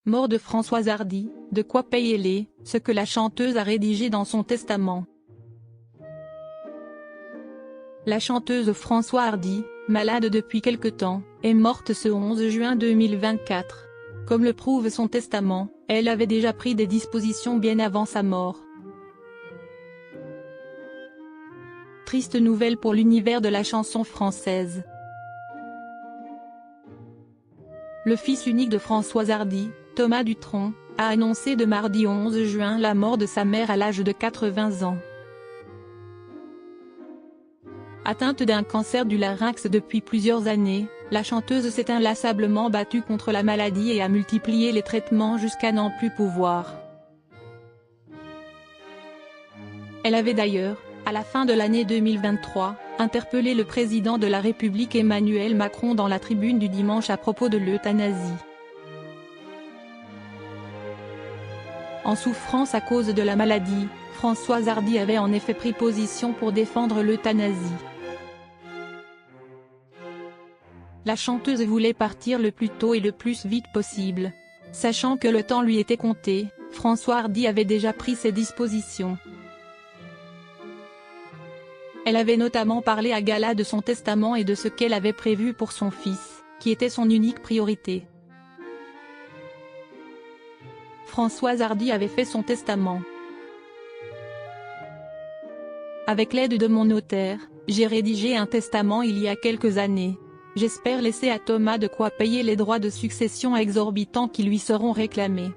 Mort de Françoise Hardy, de quoi payer ce que la chanteuse a rédigé dans son testament. La chanteuse Françoise Hardy, malade depuis quelque temps, est morte ce 11 juin 2024. Comme le prouve son testament, elle avait déjà pris des dispositions bien avant sa mort. Triste nouvelle pour l'univers de la chanson française. Le fils unique de Françoise Hardy, Thomas Dutronc, a annoncé de mardi 11 juin la mort de sa mère à l'âge de 80 ans. Atteinte d'un cancer du larynx depuis plusieurs années, la chanteuse s'est inlassablement battue contre la maladie et a multiplié les traitements jusqu'à n'en plus pouvoir. Elle avait d'ailleurs, à la fin de l'année 2023, interpellé le président de la République Emmanuel Macron dans la tribune du dimanche à propos de l'euthanasie. En souffrance à cause de la maladie, Françoise Hardy avait en effet pris position pour défendre l'euthanasie. La chanteuse voulait partir le plus tôt et le plus vite possible. Sachant que le temps lui était compté, Françoise Hardy avait déjà pris ses dispositions. Elle avait notamment parlé à Gala de son testament et de ce qu'elle avait prévu pour son fils, qui était son unique priorité. Françoise Hardy avait fait son testament. Avec l'aide de mon notaire, j'ai rédigé un testament il y a quelques années. J'espère laisser à Thomas de quoi payer les droits de succession exorbitants qui lui seront réclamés.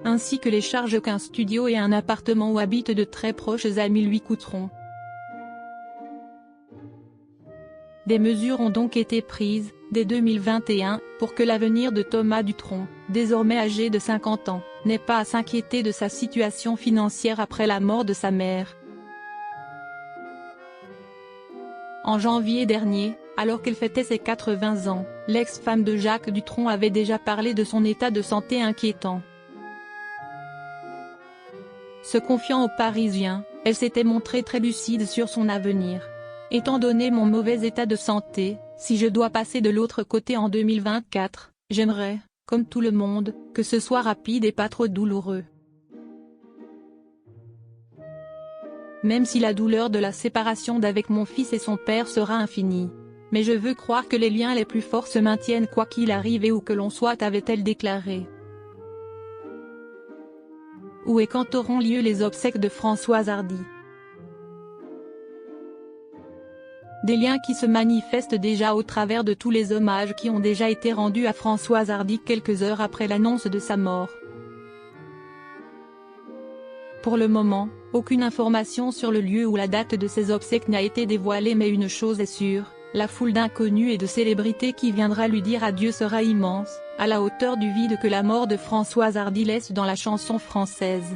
Ainsi que les charges qu'un studio et un appartement où habitent de très proches amis lui coûteront. Des mesures ont donc été prises, dès 2021, pour que l'avenir de Thomas Dutronc, désormais âgé de 50 ans, n'ait pas à s'inquiéter de sa situation financière après la mort de sa mère. En janvier dernier, alors qu'elle fêtait ses 80 ans, l'ex-femme de Jacques Dutronc avait déjà parlé de son état de santé inquiétant. Se confiant aux Parisiens, elle s'était montrée très lucide sur son avenir. Étant donné mon mauvais état de santé, si je dois passer de l'autre côté en 2024, j'aimerais, comme tout le monde, que ce soit rapide et pas trop douloureux. Même si la douleur de la séparation d'avec mon fils et son père sera infinie. Mais je veux croire que les liens les plus forts se maintiennent quoi qu'il arrive et où que l'on soit, avait-elle déclaré. Où et quand auront lieu les obsèques de Françoise Hardy? Des liens qui se manifestent déjà au travers de tous les hommages qui ont déjà été rendus à Françoise Hardy quelques heures après l'annonce de sa mort. Pour le moment, aucune information sur le lieu ou la date de ses obsèques n'a été dévoilée, mais une chose est sûre, la foule d'inconnus et de célébrités qui viendra lui dire adieu sera immense, à la hauteur du vide que la mort de Françoise Hardy laisse dans la chanson française.